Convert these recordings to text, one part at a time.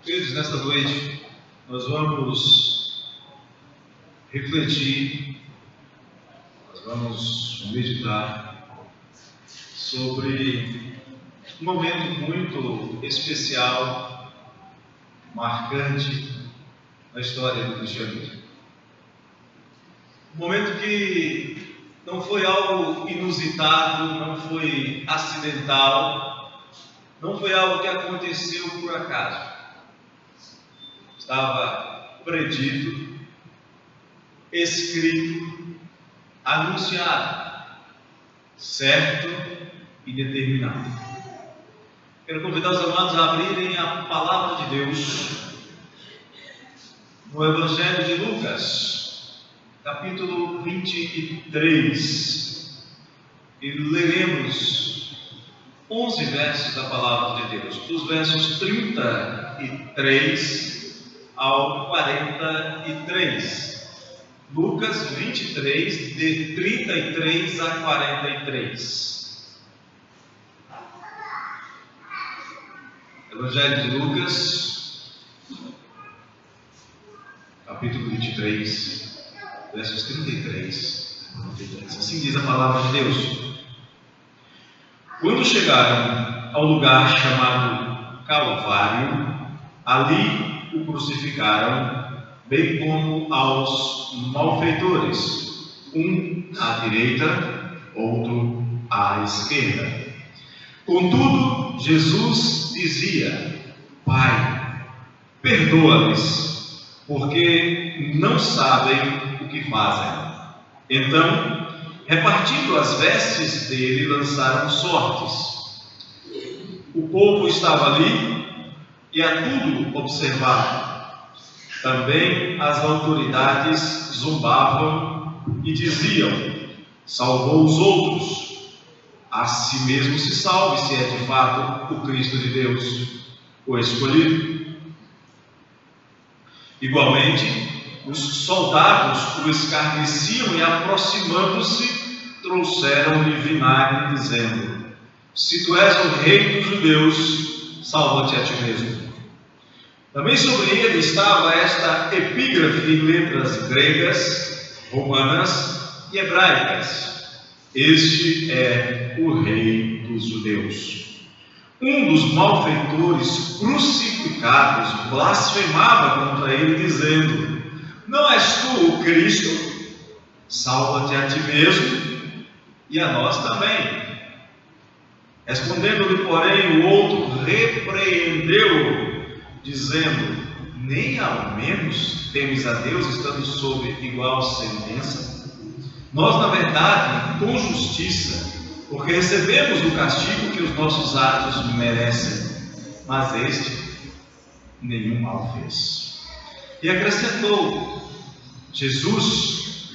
Queridos, nesta noite nós vamos refletir, nós vamos meditar sobre um momento muito especial, marcante na história do cristianismo. Um momento que não foi algo inusitado, não foi acidental, não foi algo que aconteceu por acaso. Estava predito, escrito, anunciado, certo e determinado. Quero convidar os amados a abrirem a palavra de Deus no Evangelho de Lucas, capítulo 23, e leremos 11 versos da palavra de Deus, dos versos 33 ao 43. Lucas 23, de 33 a 43. Evangelho de Lucas, capítulo 23, versos 33 a 43. Assim diz a palavra de Deus. Quando chegaram ao lugar chamado Calvário, ali o crucificaram, bem como aos malfeitores, um à direita, outro à esquerda. Contudo, Jesus dizia: Pai, perdoa-lhes, porque não sabem o que fazem. Então, repartindo as vestes dele, lançaram sortes. O povo estava ali e a tudo observava. Também as autoridades zombavam e diziam: salvou os outros, a si mesmo se salve, se é de fato o Cristo de Deus, o escolhido. Igualmente, os soldados o escarneciam e, aproximando-se, trouxeram-lhe vinagre, dizendo: se tu és o rei dos judeus, salva-te a ti mesmo. Também sobre ele estava esta epígrafe em letras gregas, romanas e hebraicas: este é o rei dos judeus. Um dos malfeitores crucificados blasfemava contra ele, dizendo: não és tu o Cristo? Salva-te a ti mesmo e a nós também. Respondendo-lhe, porém, o outro repreendeu-o, dizendo: nem ao menos temes a Deus, estando sob igual sentença? Nós, na verdade, com justiça, porque recebemos o castigo que os nossos atos merecem, mas este nenhum mal fez. E acrescentou: Jesus,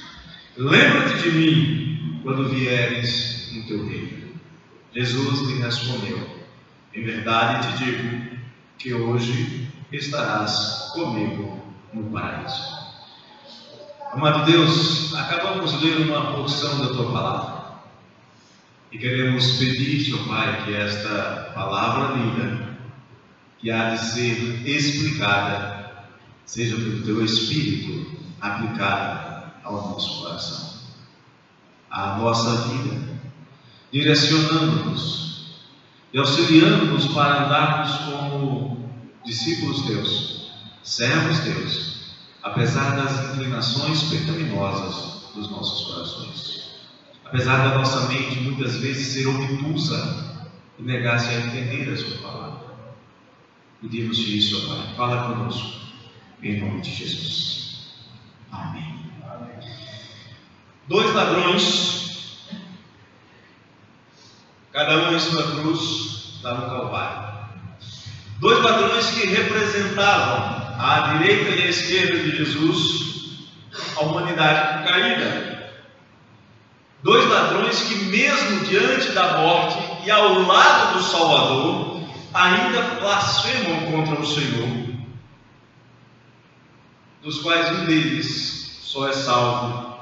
lembra-te de mim quando vieres no teu reino. Jesus lhe respondeu: em verdade te digo que hoje estarás comigo no paraíso. Amado Deus, acabamos de ler uma porção da tua palavra e queremos pedir-te, ó Pai, que esta palavra lida, que há de ser explicada, seja pelo teu Espírito aplicada ao nosso coração, à nossa vida, direcionando-nos e auxiliando-nos para andarmos como discípulos teus, servos teus, apesar das inclinações pecaminosas dos nossos corações, apesar da nossa mente muitas vezes ser obtusa e negar-se a entender a sua palavra. Pedimos-te isso, ó Pai, fala conosco, em nome de Jesus. Amém. Dois ladrões, cada um em sua cruz, lá no Calvário. Dois ladrões que representavam à direita e à esquerda de Jesus a humanidade caída. Dois ladrões que, mesmo diante da morte e ao lado do Salvador, ainda blasfemam contra o Senhor, dos quais um deles só é salvo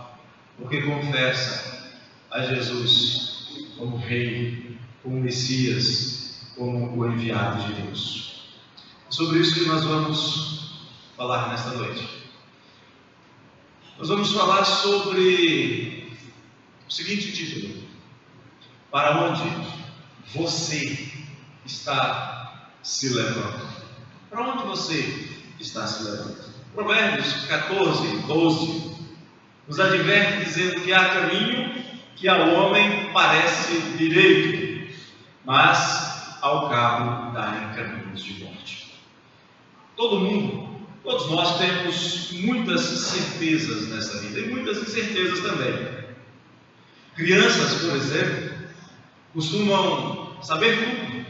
porque confessa a Jesus como Rei, como Messias, como o enviado de Deus. É sobre isso que nós vamos falar nesta noite. Nós vamos falar sobre o seguinte título: para onde você está se levando? Para onde você está se levando? Provérbios 14, 12 nos adverte dizendo que há caminho que ao homem parece direito, mas ao cabo dá em caminhos de morte. Todos nós temos muitas certezas nessa vida e muitas incertezas também. Crianças, por exemplo, costumam saber tudo,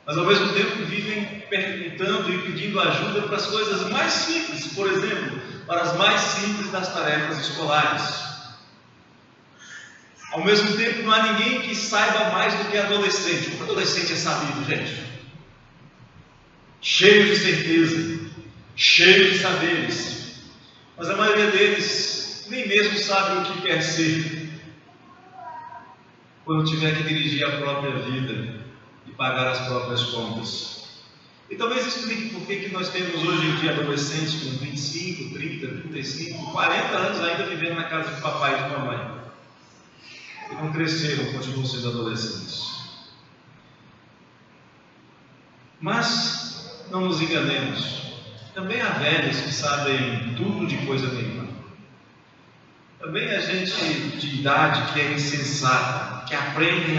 mas ao mesmo tempo vivem perguntando e pedindo ajuda para as coisas mais simples, por exemplo, para as mais simples das tarefas escolares. Ao mesmo tempo, não há ninguém que saiba mais do que adolescente. O adolescente é sabido, gente, cheio de certeza, cheio de saberes, mas a maioria deles nem mesmo sabe o que quer ser quando tiver que dirigir a própria vida e pagar as próprias contas. E talvez explique por que nós temos hoje em dia adolescentes com 25, 30, 35, 40 anos ainda vivendo na casa de papai e de mamãe, e não cresceram, continuam sendo adolescentes. Mas não nos enganemos, também há velhos que sabem tudo de coisa nenhuma. Também há gente de idade que é insensata, que aprendem,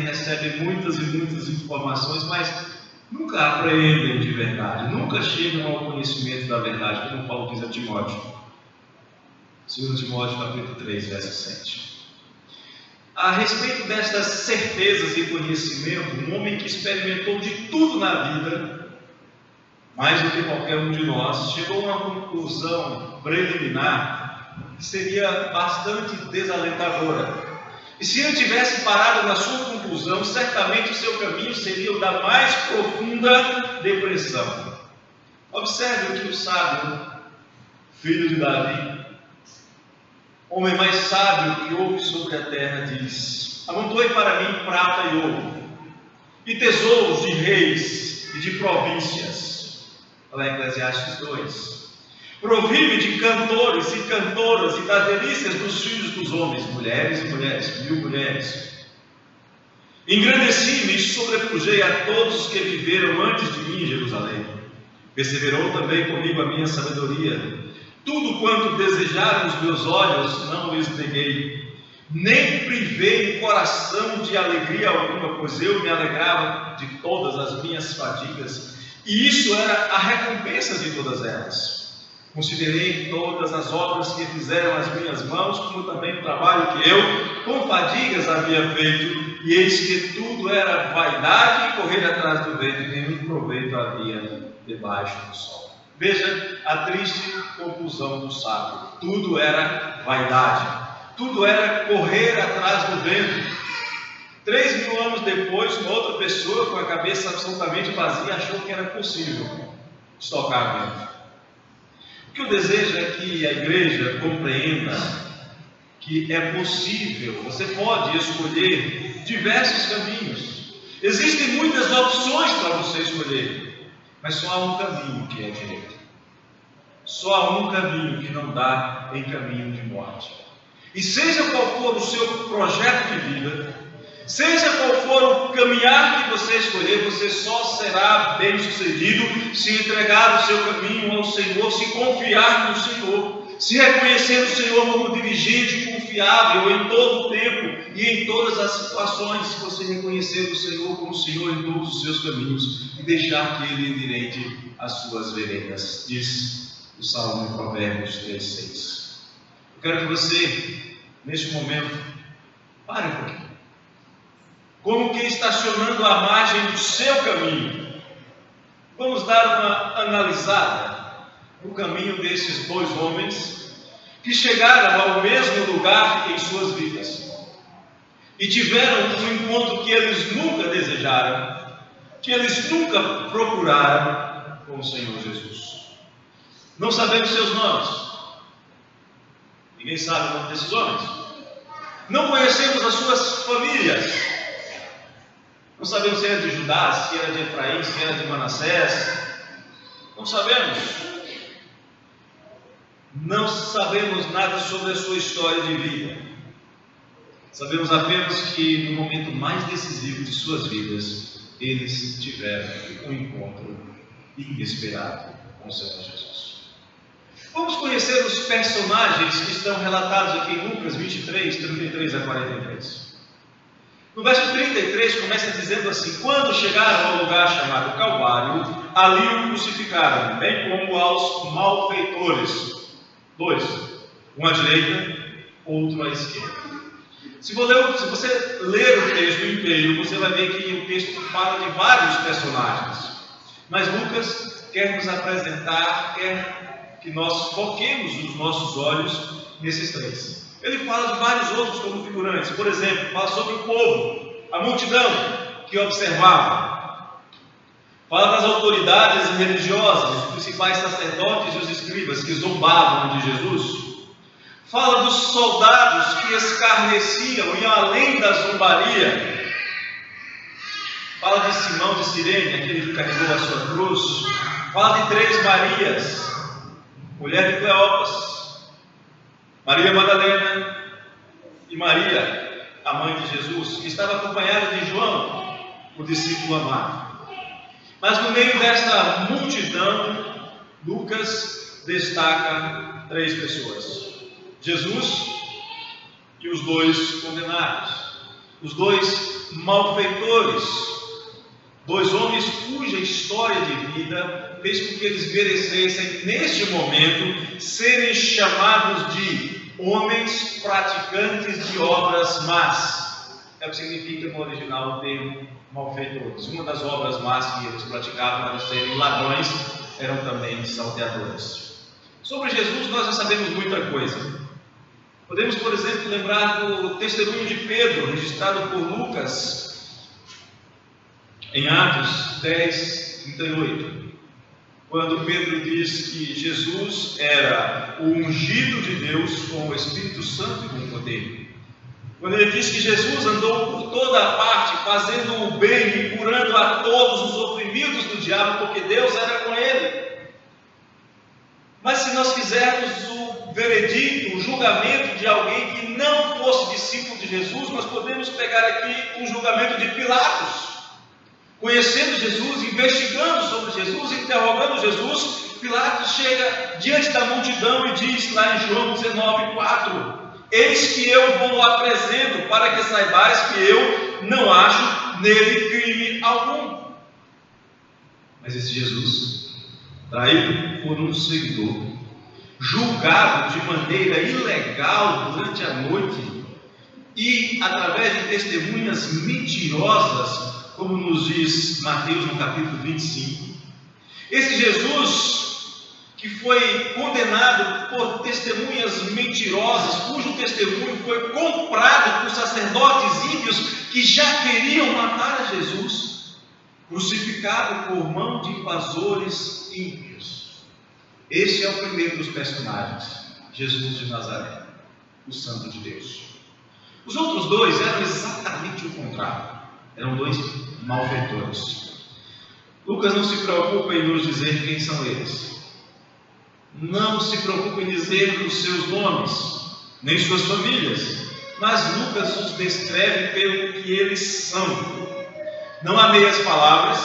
recebem muitas e muitas informações, mas nunca aprendem de verdade, nunca chegam ao conhecimento da verdade, como Paulo diz a Timóteo. 2 Timóteo capítulo 3, verso 7. A respeito destas certezas e conhecimento, um homem que experimentou de tudo na vida, mais do que qualquer um de nós, chegou a uma conclusão preliminar que seria bastante desalentadora. E se ele tivesse parado na sua conclusão, certamente o seu caminho seria o da mais profunda depressão. Observe o que o sábio, filho de Davi, homem mais sábio que houve sobre a terra, diz: amontoei para mim prata e ouro, e tesouros de reis e de províncias. Olha Eclesiastes 2. Provi-me de cantores e cantoras e das delícias dos filhos dos homens, mulheres e mulheres, 1000 mulheres. Engrandeci-me e sobrepujei a todos os que viveram antes de mim em Jerusalém. Perseverou também comigo a minha sabedoria. Tudo quanto desejaram os meus olhos não lhes neguei, nem privei o coração de alegria alguma, pois eu me alegrava de todas as minhas fadigas, e isso era a recompensa de todas elas. Considerei todas as obras que fizeram as minhas mãos, como também o trabalho que eu, com fadigas, havia feito, e eis que tudo era vaidade e correr atrás do vento, e nenhum proveito havia debaixo do sol. Veja a triste conclusão do sábio: tudo era vaidade, tudo era correr atrás do vento. 3000 anos depois, uma outra pessoa com a cabeça absolutamente vazia achou que era possível estocar vento. O que eu desejo é que a igreja compreenda que é possível, você pode escolher diversos caminhos. Existem muitas opções para você escolher, mas só há um caminho que é direito. Só há um caminho que não dá em caminho de morte. E seja qual for o seu projeto de vida, seja qual for o caminhar que você escolher, você só será bem sucedido se entregar o seu caminho ao Senhor, se confiar no Senhor, se reconhecer o Senhor como dirigente confiável em todo o tempo e em todas as situações. Se você reconhecer o Senhor como Senhor em todos os seus caminhos e deixar que Ele endireite as suas veredas, diz o Salmo em Provérbios 3:6. Eu quero que você, neste momento, pare um pouquinho, como que estacionando à margem do seu caminho. Vamos dar uma analisada no caminho desses dois homens que chegaram ao mesmo lugar em suas vidas e tiveram um encontro que eles nunca desejaram, que eles nunca procuraram com o Senhor Jesus. Não sabemos seus nomes, ninguém sabe o nome desses homens, não conhecemos as suas famílias, Não sabemos se era de Judá, se era de Efraim, se era de Manassés. Não sabemos. Não sabemos nada sobre a sua história de vida. Sabemos apenas que no momento mais decisivo de suas vidas, eles tiveram um encontro inesperado com o Senhor Jesus. Vamos conhecer os personagens que estão relatados aqui em Lucas 23, 33 a 43. No verso 33 começa dizendo assim: quando chegaram ao lugar chamado Calvário, ali o crucificaram, bem como aos malfeitores. 2, um à direita, outro à esquerda. Se você ler o texto inteiro, você vai ver que o texto fala de vários personagens. Mas Lucas quer nos apresentar, quer que nós foquemos os nossos olhos nesses três. Ele fala de vários outros como figurantes. Por exemplo, fala sobre o povo, a multidão que observava. Fala das autoridades religiosas, os principais sacerdotes e os escribas que zombavam de Jesus. Fala dos soldados que escarneciam, iam além da zombaria. Fala de Simão de Cirene, aquele que carregou a sua cruz. Fala de 3 Marias, mulher de Cleópas, Maria Madalena e Maria, a mãe de Jesus, que estava acompanhada de João, o discípulo amado. Mas no meio desta multidão, Lucas destaca 3 pessoas: Jesus e os 2 condenados, os 2 malfeitores, 2 homens cuja história de vida fez com que eles merecessem, neste momento, serem chamados de homens praticantes de obras más. É o que significa no original o termo malfeitores. Uma das obras más que eles praticavam, além de serem ladrões, eram também salteadores. Sobre Jesus nós já sabemos muita coisa. Podemos, por exemplo, lembrar do testemunho de Pedro, registrado por Lucas, em Atos 10, 38. Quando Pedro diz que Jesus era o ungido de Deus com o Espírito Santo e com poder. Quando ele diz que Jesus andou por toda a parte, fazendo o bem e curando a todos os oprimidos do diabo, porque Deus era com ele. Mas se nós fizermos o veredito, o julgamento de alguém que não fosse discípulo de Jesus, nós podemos pegar aqui o julgamento de Pilatos. Conhecendo Jesus, investigando sobre Jesus, interrogando Jesus, Pilatos chega diante da multidão e diz lá em João 19:4: eis que eu vos apresento para que saibais que eu não acho nele crime algum. Mas esse Jesus, traído por um seguidor, julgado de maneira ilegal durante a noite e através de testemunhas mentirosas, como nos diz Mateus no capítulo 25, esse Jesus que foi condenado por testemunhas mentirosas, cujo testemunho foi comprado por sacerdotes ímpios que já queriam matar a Jesus, crucificado por mão de invasores ímpios. Este é o primeiro dos personagens, Jesus de Nazaré, o Santo de Deus. Os outros 2 eram exatamente o contrário, eram 2 malfeitores. Lucas não se preocupa em nos dizer quem são eles, não se preocupa em dizer os seus nomes, nem suas famílias, mas Lucas os descreve pelo que eles são. Não há meias palavras,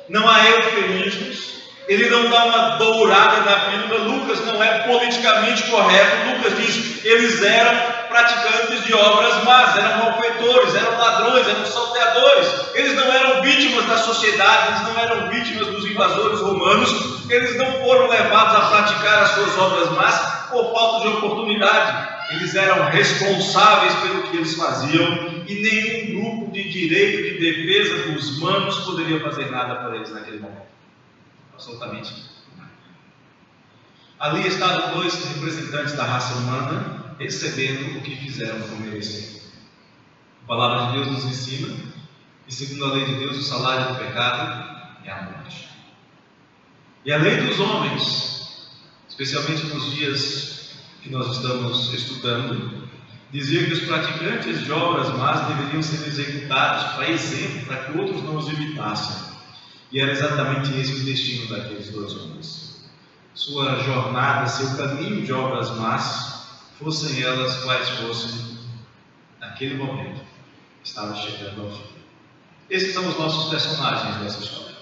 não há eufemismos, ele não dá uma dourada na pílula. Lucas não é politicamente correto. Lucas diz: eles eram praticantes de obras más, eram malfeitores, eram ladrões, eram salteadores. Eles não eram vítimas da sociedade, eles não eram vítimas dos invasores romanos, eles não foram levados a praticar as suas obras más por falta de oportunidade. Eles eram responsáveis pelo que eles faziam e nenhum grupo de direito de defesa dos manos poderia fazer nada por eles naquele momento. Absolutamente nada. Ali estavam 2 representantes da raça humana recebendo o que fizeram por merecer. A palavra de Deus nos ensina que, segundo a lei de Deus, o salário do pecado é a morte. E a lei dos homens, especialmente nos dias que nós estamos estudando, dizia que os praticantes de obras más deveriam ser executados para exemplo, para que outros não os imitassem. E era exatamente esse o destino daqueles dois homens. Sua jornada, seu caminho de obras más, fossem elas quais fossem, naquele momento, estava chegando ao fim. Esses são os nossos personagens dessa história.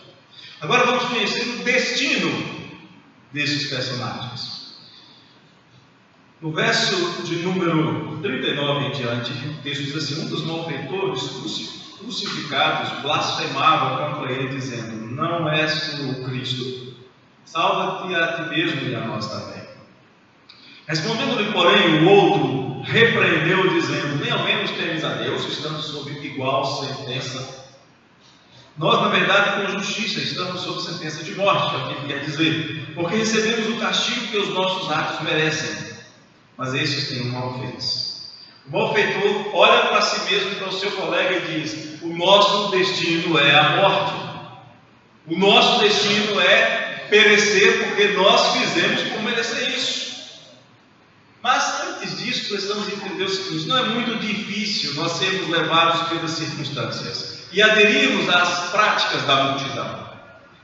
Agora vamos conhecer o destino desses personagens. No verso de número 39 em diante, o texto diz assim: um dos malfeitores crucificados blasfemava contra ele, dizendo: não és tu o Cristo? Salva-te a ti mesmo e a nós também. Respondendo-lhe, porém, o outro repreendeu, dizendo: nem ao menos temes a Deus, estando sob igual sentença. Nós, na verdade, com justiça, estamos sob sentença de morte, é o que ele quer dizer, porque recebemos o castigo que os nossos atos merecem, mas estes têm um malfeito. O malfeitor olha para si mesmo e para o seu colega e diz: o nosso destino é a morte, o nosso destino é perecer, porque nós fizemos por merecer isso. Mas antes disso, precisamos entender o seguinte: não é muito difícil nós sermos levados pelas circunstâncias e aderirmos às práticas da multidão.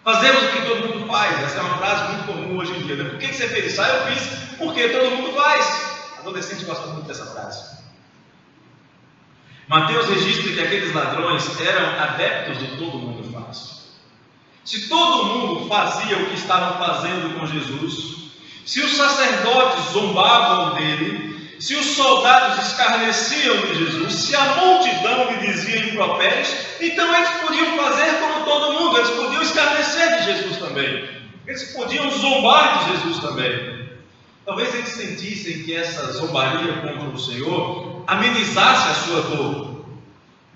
Fazemos o que todo mundo faz. Essa é uma frase muito comum hoje em dia, né? Por que você fez isso? Eu fiz porque todo mundo faz. Adolescentes gostam muito dessa frase. Mateus registra que aqueles ladrões eram adeptos do todo mundo faz. Se todo mundo fazia o que estavam fazendo com Jesus, se os sacerdotes zombavam dele, se os soldados escarneciam de Jesus, se a multidão lhe dizia impropérios, então eles podiam fazer como todo mundo, eles podiam escarnecer de Jesus também, eles podiam zombar de Jesus também. Talvez eles sentissem que essa zombaria contra o Senhor amenizasse a sua dor,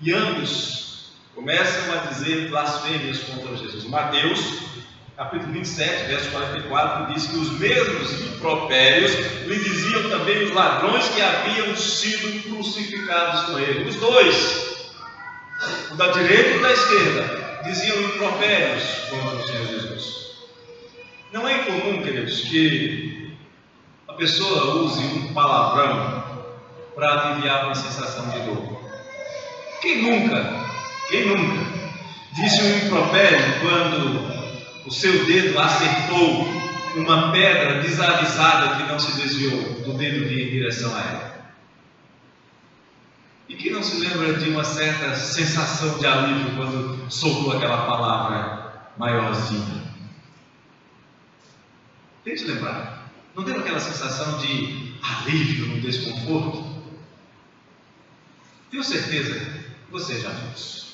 e ambos começam a dizer blasfêmias contra Jesus. Mateus capítulo 27, verso 44, diz que os mesmos impropérios lhe diziam também os ladrões que haviam sido crucificados com ele. Os dois, o da direita e o da esquerda, diziam impropérios contra o Senhor Jesus. Não é incomum, queridos, que a pessoa use um palavrão para aliviar uma sensação de dor. Quem nunca disse um impropério quando o seu dedo acertou uma pedra desavisada que não se desviou do dedo de ir em direção a ela? E que não se lembra de uma certa sensação de alívio quando soltou aquela palavra maiorzinha? Tente lembrar. Não teve aquela sensação de alívio no desconforto? Tenho certeza que você já fez.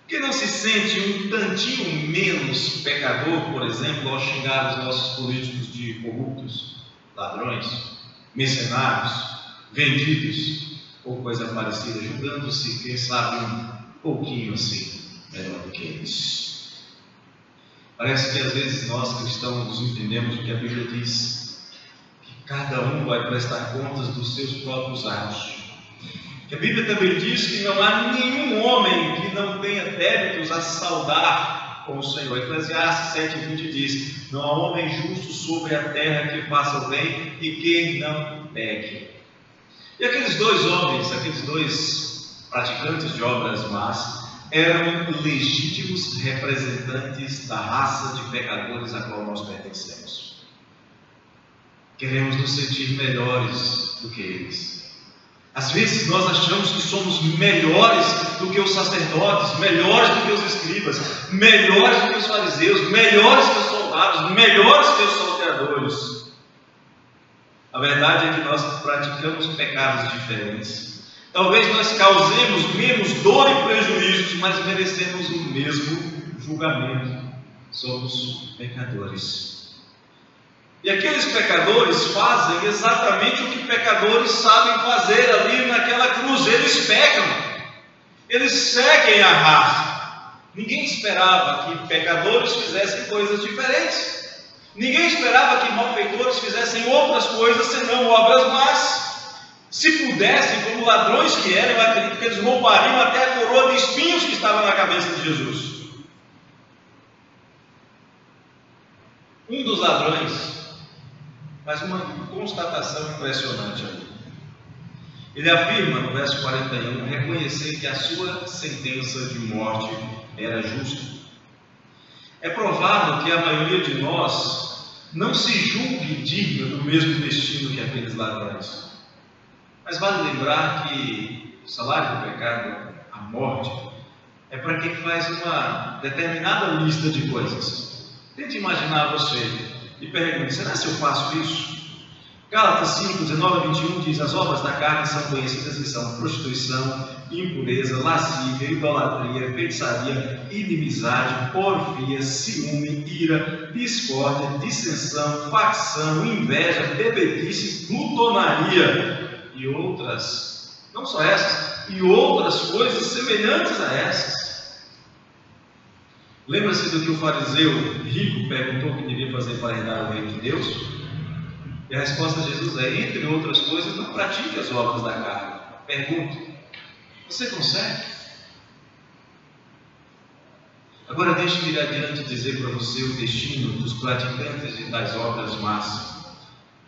Que não se sente um tantinho menos pecador, por exemplo, ao xingar os nossos políticos de corruptos, ladrões, mercenários, vendidos, ou coisa parecida, julgando-se, quem sabe, um pouquinho assim, melhor do que eles. Parece que às vezes nós cristãos entendemos o que a Bíblia diz, que cada um vai prestar contas dos seus próprios atos. A Bíblia também diz que não há nenhum homem que não tenha débitos a saldar com o Senhor. Eclesiastes 7:20 diz: não há homem justo sobre a terra que faça o bem e que não peque. E aqueles dois homens, aqueles dois praticantes de obras más, eram legítimos representantes da raça de pecadores a qual nós pertencemos. Queremos nos sentir melhores do que eles. Às vezes nós achamos que somos melhores do que os sacerdotes, melhores do que os escribas, melhores do que os fariseus, melhores que os soldados, melhores que os salteadores. A verdade é que nós praticamos pecados diferentes. Talvez nós causemos menos dor e prejuízos, mas merecemos o mesmo julgamento. Somos pecadores. E aqueles pecadores fazem exatamente o que pecadores sabem fazer ali naquela cruz. Eles pecam, eles seguem a raça. Ninguém esperava que pecadores fizessem coisas diferentes. Ninguém esperava que malfeitores fizessem outras coisas senão obras más. Se pudessem, como ladrões que eram, eu acredito que eles roubariam até a coroa de espinhos que estava na cabeça de Jesus. Um dos ladrões faz uma constatação impressionante ali. Ele afirma no verso 41, reconhecer que a sua sentença de morte era justa. É provável que a maioria de nós não se julgue digna do mesmo destino que aqueles ladrões. Mas vale lembrar que o salário do pecado, a morte, é para quem faz uma determinada lista de coisas. Tente imaginar você e pergunte: será que eu faço isso? Gálatas 5, 19 a 21 diz: as obras da carne são conhecidas e são prostituição, impureza, lascívia, idolatria, feitiçaria, inimizade, porfia, ciúme, ira, discórdia, dissensão, facção, inveja, bebedice, glutonaria e outras, não só essas, e outras coisas semelhantes a essas. Lembra-se do que o fariseu rico perguntou o que devia fazer para herdar o reino de Deus? E a resposta de Jesus é: entre outras coisas, não pratique as obras da carne. Pergunto: você consegue? Agora deixe-me ir adiante dizer para você o destino dos praticantes das obras más,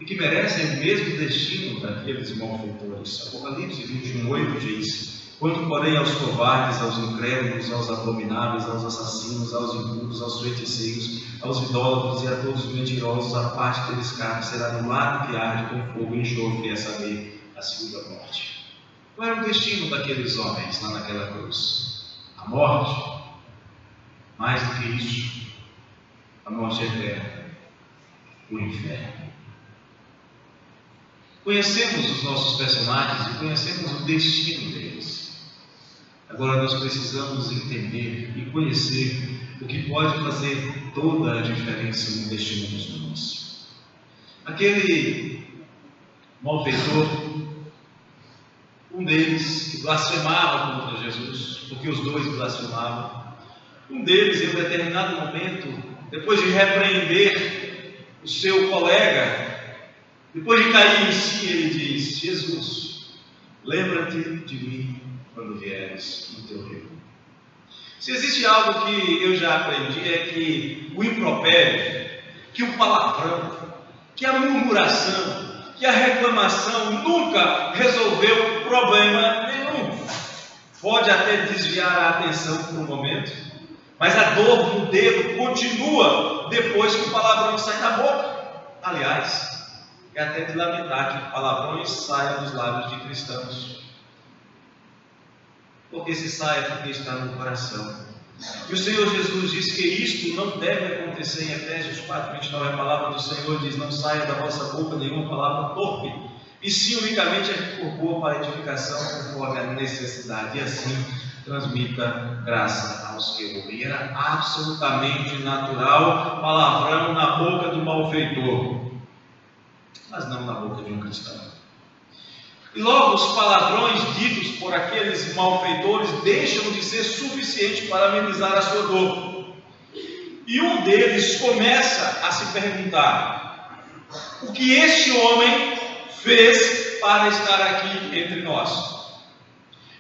e que merecem o mesmo destino daqueles malfeitores. Apocalipse 21:8 diz: quanto porém aos covardes, aos incrédulos, aos abomináveis, aos assassinos, aos impuros, aos feiticeiros, aos idólatras e a todos os mentirosos, a parte deles cabe será no lago que arde com fogo e enxofre, a saber, a segunda morte. Qual era o destino daqueles homens lá naquela cruz? A morte. Mais do que isso, a morte eterna, o inferno. Conhecemos os nossos personagens e conhecemos o destino deles. Agora nós precisamos entender e conhecer o que pode fazer toda a diferença no destino dos homens. Aquele malfeitor, um deles que blasfemava contra Jesus, porque os dois blasfemavam, um deles em um determinado momento, depois de repreender o seu colega, depois de cair em si, ele diz: Jesus, lembra-te de mim quando vieres no teu reino. Se existe algo que eu já aprendi, é que o impropério, que o palavrão, que a murmuração, que a reclamação nunca resolveu problema nenhum. Pode até desviar a atenção por um momento, mas a dor no dedo continua depois que o palavrão sai da boca. Aliás, é até de lamentar que palavrões saiam dos lábios de cristãos, porque se sai é porque está no coração. E o Senhor Jesus diz que isto não deve acontecer. Em Efésios 4:29, a palavra do Senhor diz: não saia da vossa boca nenhuma palavra torpe, e sim unicamente a que for boa para a edificação conforme a necessidade, e assim transmita graça aos que ouvem. Era absolutamente natural palavrão na boca do malfeitor, mas não na boca de um cristão. E logo os palavrões ditos por aqueles malfeitores deixam de ser suficientes para amenizar a sua dor. E um deles começa a se perguntar: o que este homem fez para estar aqui entre nós?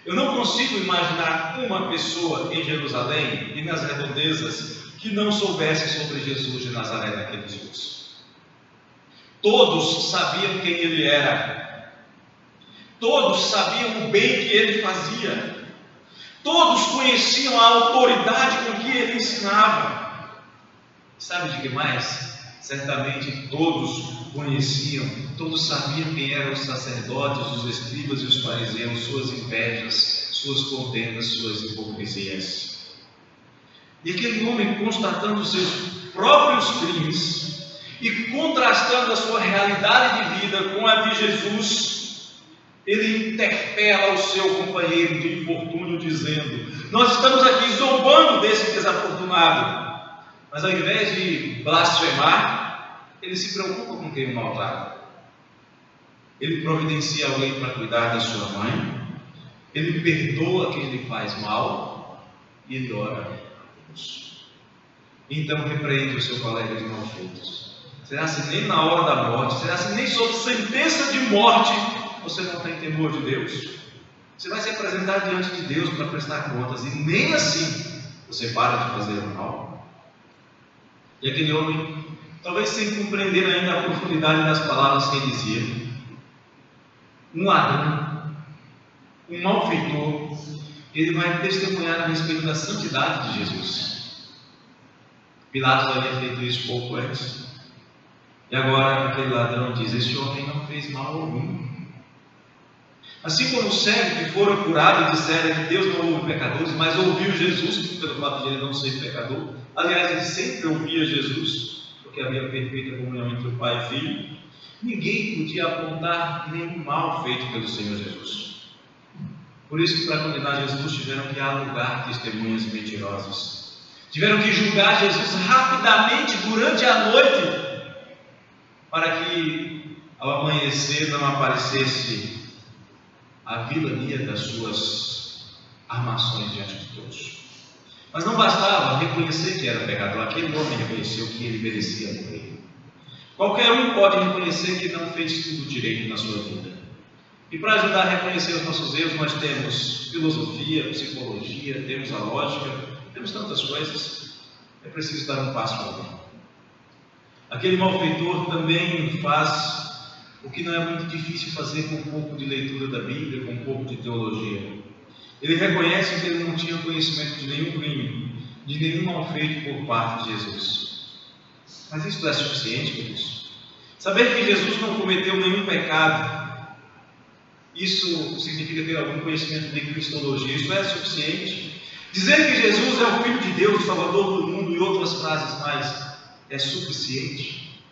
Eu não consigo imaginar uma pessoa em Jerusalém e nas redondezas que não soubesse sobre Jesus de Nazaré naqueles dias. Todos sabiam quem ele era. Todos sabiam o bem que ele fazia. Todos conheciam a autoridade com que ele ensinava. Sabe de que mais? Certamente todos conheciam, todos sabiam quem eram os sacerdotes, os escribas e os fariseus, suas invejas, suas contendas, suas hipocrisias. E aquele homem, constatando os seus próprios crimes e contrastando a sua realidade de vida com a de Jesus, ele interpela o seu companheiro de infortúnio, dizendo: nós estamos aqui zombando desse desafortunado, mas ao invés de blasfemar, ele se preocupa com quem o maltrata. Ele providencia alguém para cuidar da sua mãe, ele perdoa quem lhe faz mal e ele ora a Deus. Então repreende o seu colega de malfeitos. Será se nem na hora da morte, será se nem sob sentença de morte você não tem temor de Deus? Você vai se apresentar diante de Deus para prestar contas, e nem assim você para de fazer o mal. E aquele homem, talvez sem compreender ainda a profundidade das palavras que ele dizia, um ladrão, um malfeitor, ele vai testemunhar a respeito da santidade de Jesus. Pilatos havia feito isso pouco antes. E agora aquele ladrão diz: este homem não fez mal algum. Assim como os cegos que foram curados disseram que Deus não ouve pecadores, mas ouviu Jesus, pelo fato de ele não ser pecador. Aliás, ele sempre ouvia Jesus, porque havia perfeita comunhão entre o Pai e o Filho. Ninguém podia apontar nenhum mal feito pelo Senhor Jesus. Por isso que para condenar Jesus tiveram que alugar testemunhas mentirosas. Tiveram que julgar Jesus rapidamente durante a noite, para que ao amanhecer não aparecesse a vilania das suas armações diante de todos. Mas não bastava reconhecer que era pecador, aquele homem reconheceu que ele merecia morrer. Qualquer um pode reconhecer que não fez tudo direito na sua vida. E para ajudar a reconhecer os nossos erros, nós temos filosofia, psicologia, temos a lógica, temos tantas coisas. É preciso dar um passo além. Aquele malfeitor também faz o que não é muito difícil fazer com um pouco de leitura da Bíblia, com um pouco de teologia. Ele reconhece que ele não tinha conhecimento de nenhum crime, de nenhum mal feito por parte de Jesus. Mas isso é suficiente, queridos? Saber que Jesus não cometeu nenhum pecado, isso significa ter algum conhecimento de cristologia. Isso é suficiente? Dizer que Jesus é o Filho de Deus, o Salvador do mundo, e outras frases mais, é suficiente?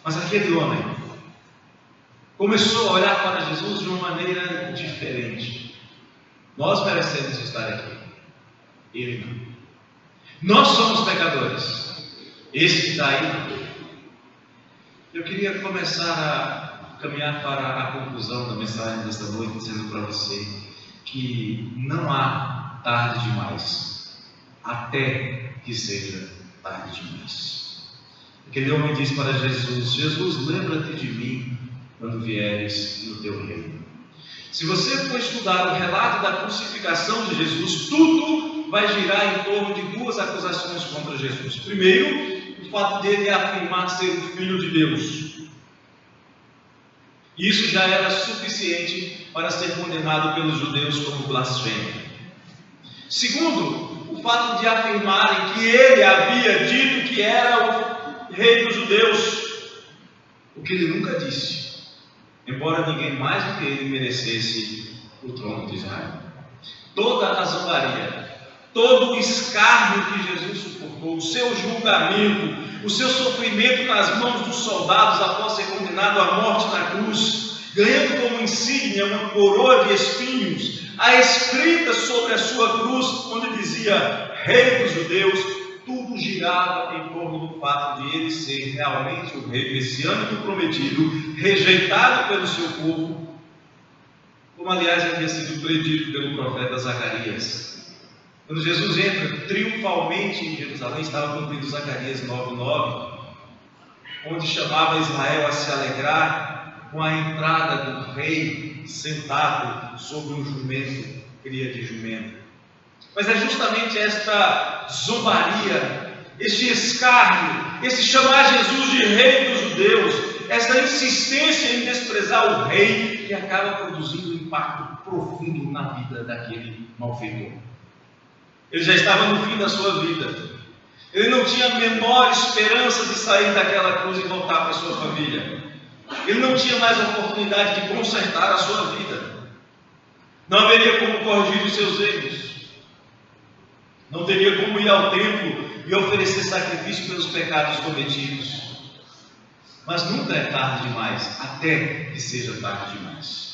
Mas aquele homem começou a olhar para Jesus de uma maneira diferente. Nós merecemos estar aqui, ele não. Nós somos pecadores, esse que está aí. Eu queria começar a caminhar para a conclusão da mensagem desta noite, dizendo para você que não há tarde demais, até que seja tarde demais. Aquele homem disse para Jesus: Jesus, lembra-te de mim quando vieres no teu reino. Se você for estudar o relato da crucificação de Jesus, tudo vai girar em torno de duas acusações contra Jesus. Primeiro, o fato dele afirmar ser o Filho de Deus. Isso já era suficiente para ser condenado pelos judeus como blasfêmia. Segundo, o fato de afirmarem que ele havia dito que era o rei dos judeus, o que ele nunca disse, embora ninguém mais do que ele merecesse o trono de Israel. Toda a zombaria, todo o escárnio que Jesus suportou, o seu julgamento, o seu sofrimento nas mãos dos soldados após ser condenado à morte na cruz, ganhando como insígnia uma coroa de espinhos, a escrita sobre a sua cruz, onde dizia Rei dos Judeus, tudo girava em torno do fato de ele ser realmente o rei messiânico prometido, rejeitado pelo seu povo, como aliás havia sido predito pelo profeta Zacarias. Quando Jesus entra triunfalmente em Jerusalém, estava cumprindo Zacarias 9:9, onde chamava Israel a se alegrar com a entrada do rei sentado sobre um jumento, cria de jumento. Mas é justamente esta zombaria, este escárnio, esse chamar Jesus de rei dos judeus, essa insistência em desprezar o rei, que acaba produzindo um impacto profundo na vida daquele malfeitor. Ele já estava no fim da sua vida. Ele não tinha a menor esperança de sair daquela cruz e voltar para a sua família. Ele não tinha mais a oportunidade de consertar a sua vida. Não haveria como corrigir os seus erros. Não teria como ir ao templo e oferecer sacrifício pelos pecados cometidos. Mas nunca é tarde demais, até que seja tarde demais.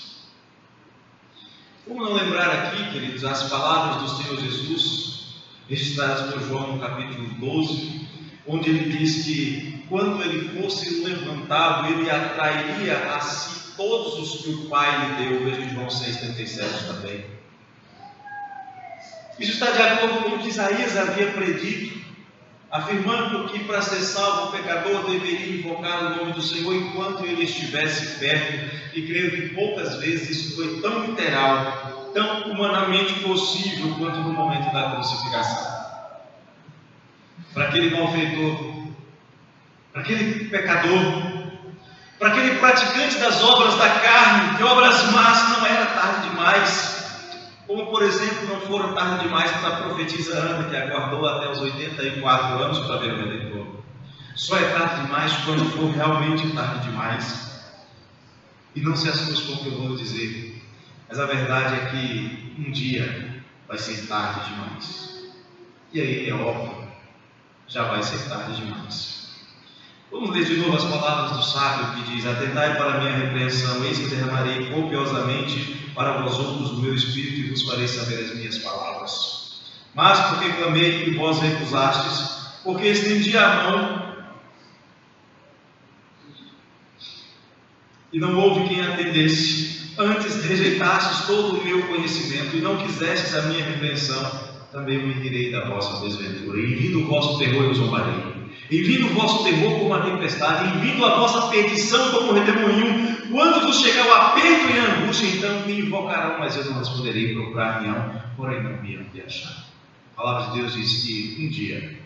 Como não lembrar aqui, queridos, as palavras do Senhor Jesus, registradas por João no capítulo 12, onde ele diz que quando ele fosse levantado, ele atrairia a si todos os que o Pai lhe deu. Veja João 6,37 também. Isso está de acordo com o que Isaías havia predito, afirmando que para ser salvo o pecador deveria invocar o nome do Senhor enquanto ele estivesse perto. E creio que poucas vezes isso foi tão literal, tão humanamente possível quanto no momento da crucificação. Para aquele malfeitor, para aquele pecador, para aquele praticante das obras da carne, que obras más não Como, por exemplo, não foram tarde demais para a profetisa Ana, que aguardou até os 84 anos para ver o Redentor. Só é tarde demais quando for realmente tarde demais. E não se assuste com o que eu vou dizer, mas a verdade é que um dia vai ser tarde demais. E aí, é óbvio, já vai ser tarde demais. Vamos ler de novo as palavras do sábio que diz: atentai para a minha repreensão, eis que derramarei copiosamente para vós outros do meu espírito e vos farei saber as minhas palavras. Mas porque clamei e vós recusastes, porque estendi a mão e não houve quem atendesse, antes rejeitastes todo o meu conhecimento e não quisestes a minha repreensão, também me rirei da vossa desventura. Em vindo o vosso terror eu zombarei. Em vindo o vosso terror como a tempestade, em vindo a vossa perdição como um redemoinho, quando vos chegar o aperto e a angústia, então me invocarão, mas eu não responderei, procurar-me-ão, porém não me hão de achar. A palavra de Deus diz que um dia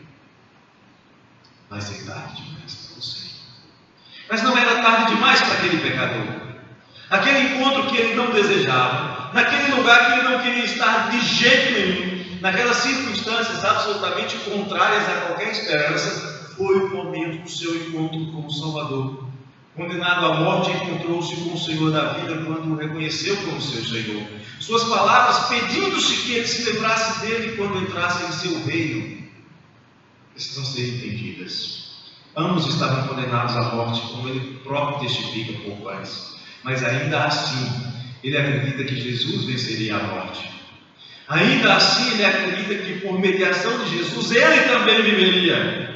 vai ser tarde demais para você. Mas não era tarde demais para aquele pecador. Aquele encontro que ele não desejava, naquele lugar que ele não queria estar de jeito nenhum, naquelas circunstâncias absolutamente contrárias a qualquer esperança, foi o momento do seu encontro com o Salvador. Condenado à morte, encontrou-se com o Senhor da vida quando o reconheceu como seu Senhor. Suas palavras pedindo-se que ele se lembrasse dele quando entrasse em seu reino precisam ser entendidas. Ambos estavam condenados à morte, como ele próprio testifica pouco antes. Mas ainda assim, ele acredita que Jesus venceria a morte. Ainda assim, ele acredita que por mediação de Jesus, ele também viveria.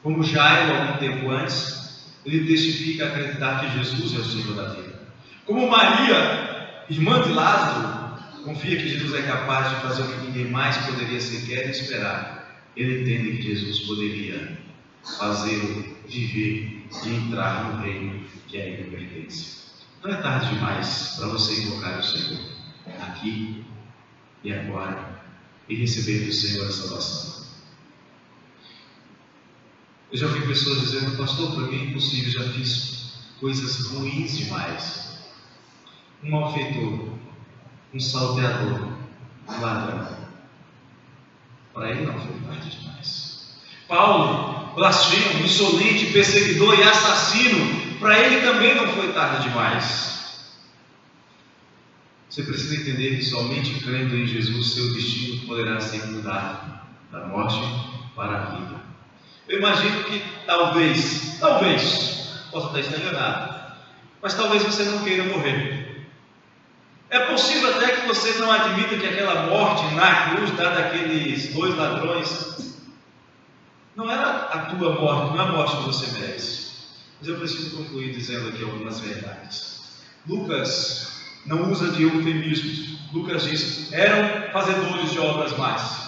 Como Jairo, algum tempo antes, ele testifica acreditar que Jesus é o Senhor da vida. Como Maria, irmã de Lázaro, confia que Jesus é capaz de fazer o que ninguém mais poderia sequer esperar. Ele entende que Jesus poderia fazê-lo viver e entrar no reino que a ele pertence. Não é tarde demais para você invocar o Senhor aqui e agora e receber do Senhor a salvação. Eu já ouvi pessoas dizendo: pastor, para mim é impossível, já fiz coisas ruins demais. Um malfeitor, um salteador, um ladrão. Para ele não foi tarde demais. Paulo, blasfemo, insolente, perseguidor e assassino, para ele também não foi tarde demais. Você precisa entender que somente crendo em Jesus, seu destino poderá ser mudado da morte para a vida. Eu imagino que talvez, posso até estar enganado, mas talvez você não queira morrer. É possível até que você não admita que aquela morte na cruz, dada aqueles dois ladrões, não era a tua morte, não é a morte que você merece. Mas eu preciso concluir dizendo aqui algumas verdades. Lucas não usa de eufemismos. Lucas diz: eram fazedores de obras más.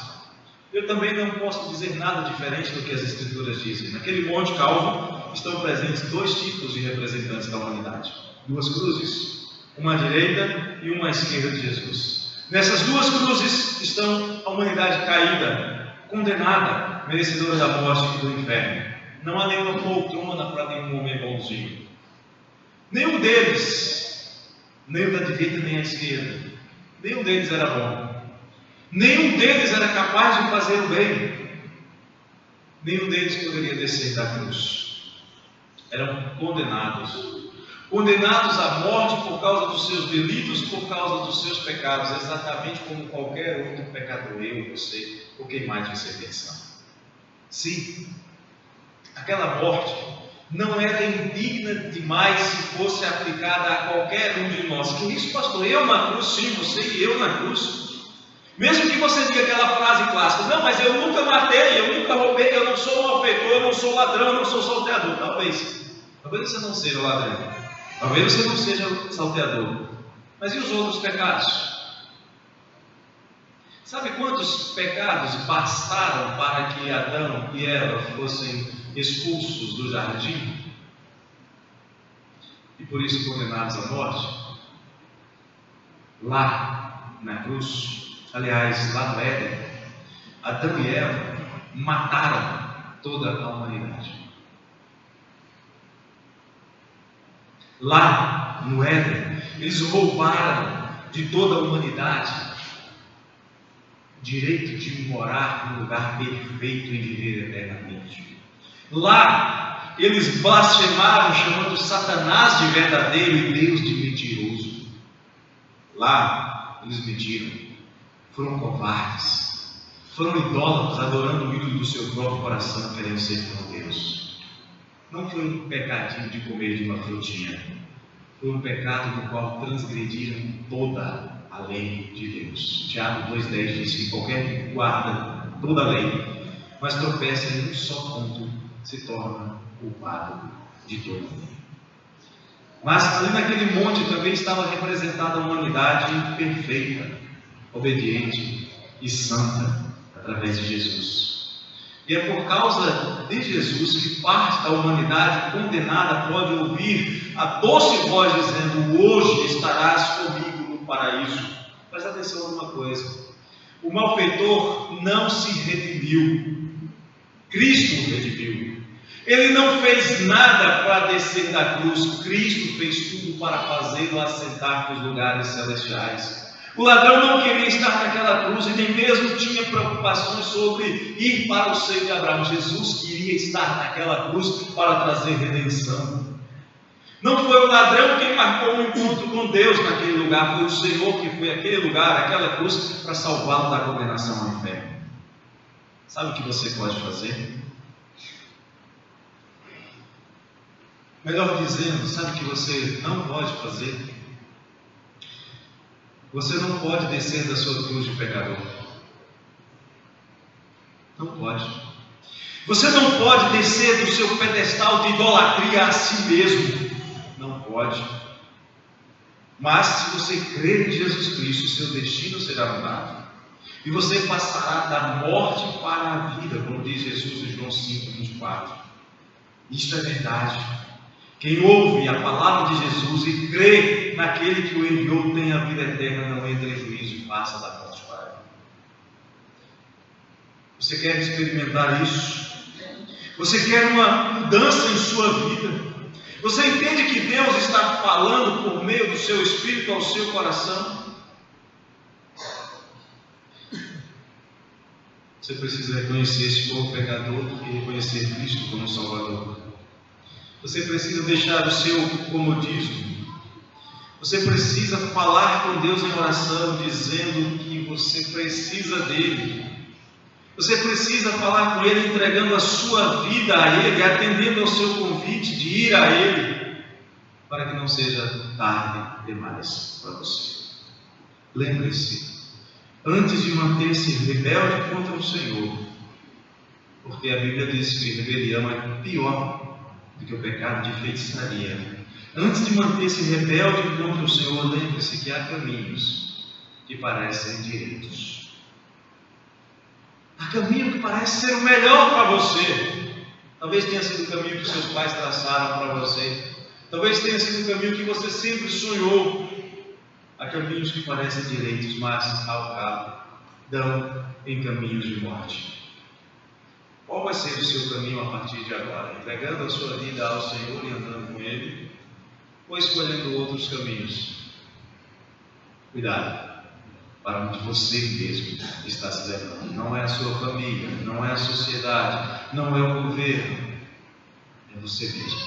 Eu também não posso dizer nada diferente do que as Escrituras dizem. Naquele Monte Calvo estão presentes dois tipos de representantes da humanidade: duas cruzes, uma à direita e uma à esquerda de Jesus. Nessas duas cruzes estão a humanidade caída, condenada, merecedora da morte e do inferno. Não há nenhuma poltrona para nenhum homem bonzinho. Nenhum deles, nem o da direita nem a esquerda, nenhum deles era bom. Nenhum deles era capaz de fazer o bem. Nenhum deles poderia descer da cruz. Eram condenados. Condenados à morte por causa dos seus delitos, por causa dos seus pecados, exatamente como qualquer outro pecador, eu, você, ou quem mais você pensar. Sim, aquela morte não era indigna demais se fosse aplicada a qualquer um de nós. Que isso, pastor? Eu na cruz? Sim, você e eu na cruz. Mesmo que você diga aquela frase clássica: não, mas eu nunca matei, eu nunca roubei, eu não sou malfeitor, eu não sou ladrão, eu não sou salteador. Talvez você não seja ladrão, talvez você não seja salteador, mas e os outros pecados? Sabe quantos pecados bastaram para que Adão e Eva fossem expulsos do jardim e por isso condenados à morte? Lá na cruz, aliás, lá no Éden, Adão e Eva mataram toda a humanidade. Lá no Éden, eles roubaram de toda a humanidade direito de morar num lugar perfeito e viver eternamente. Lá, eles blasfemaram, chamando Satanás de verdadeiro e Deus de mentiroso. Lá, eles mentiram, foram covardes, foram idólatras, adorando o ídolo do seu próprio coração, querendo ser como Deus. Não foi um pecadinho de comer de uma frutinha, foi um pecado no qual transgrediram toda a lei de Deus. Tiago 2,10 diz que qualquer que guarda toda a lei, mas tropeça em um só ponto, se torna culpado de toda a lei. Mas ali naquele monte também estava representada a humanidade perfeita, obediente e santa, através de Jesus. E é por causa de Jesus que parte da humanidade condenada pode ouvir a doce voz dizendo: hoje estarás comigo no paraíso. Presta atenção numa coisa: o malfeitor não se redimiu, Cristo o redimiu. Ele não fez nada para descer da cruz, Cristo fez tudo para fazê-lo assentar nos lugares celestiais. O ladrão não queria estar naquela cruz e nem mesmo tinha preocupações sobre ir para o seio de Abraão. Jesus queria estar naquela cruz para trazer redenção. Não foi o ladrão quem marcou um encontro com Deus naquele lugar, foi o Senhor que foi aquele lugar, aquela cruz, para salvá-lo da condenação ao inferno. Sabe o que você pode fazer? Melhor dizendo, sabe o que você não pode fazer? Você não pode descer da sua cruz de pecador. Não pode. Você não pode descer do seu pedestal de idolatria a si mesmo. Não pode. Mas se você crer em Jesus Cristo, seu destino será mudado. E você passará da morte para a vida, como diz Jesus em João 5,24. Isto é verdade. Quem ouve a palavra de Jesus e crê naquele que o enviou tem a vida eterna, não entra em juízo e passa da morte para a vida. Você quer experimentar isso? Você quer uma mudança em sua vida? Você entende que Deus está falando por meio do seu Espírito ao seu coração? Você precisa reconhecer-se como pecador e reconhecer Cristo como Salvador. Você precisa deixar o seu comodismo. Você precisa falar com Deus em oração, dizendo que você precisa dele. Você precisa falar com Ele, entregando a sua vida a Ele, atendendo ao seu convite de ir a Ele, para que não seja tarde demais para você. Lembre-se, antes de manter-se rebelde contra o Senhor, porque a Bíblia diz que rebelião é pior do que o pecado de feitiçaria. Antes de manter-se rebelde contra o Senhor, lembre-se que há caminhos que parecem direitos. Há caminho que parece ser o melhor para você. Talvez tenha sido o caminho que seus pais traçaram para você. Talvez tenha sido o caminho que você sempre sonhou. Há caminhos que parecem direitos, mas ao cabo dão em caminhos de morte. Qual vai ser o seu caminho a partir de agora? Entregando a sua vida ao Senhor e andando com Ele? Ou escolhendo outros caminhos? Cuidado, para onde você mesmo está se levando. Não é a sua família, não é a sociedade, não é o governo, é você mesmo.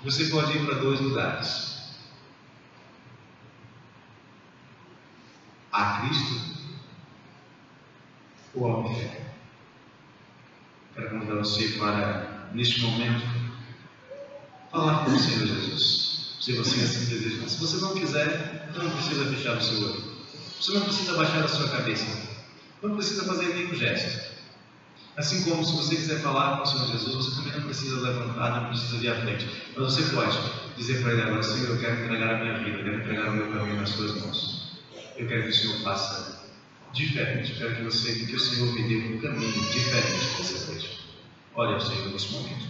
Você pode ir para dois lugares: a Cristo ou ao inferno. Quero convidar você para, neste momento, falar com o Senhor Jesus, se você assim desejar. Se você não quiser, então não precisa fechar o seu olho. Você não precisa baixar a sua cabeça. Não precisa fazer nenhum gesto. Assim como se você quiser falar com o Senhor Jesus, você também não precisa levantar, não precisa vir à frente. Mas você pode dizer para Ele agora: Senhor, eu quero entregar a minha vida, eu quero entregar o meu caminho nas suas mãos. Eu quero que o Senhor faça diferente. Eu quero que o Senhor me dê um caminho diferente dessa noite. Olha ao Senhor nesse momento.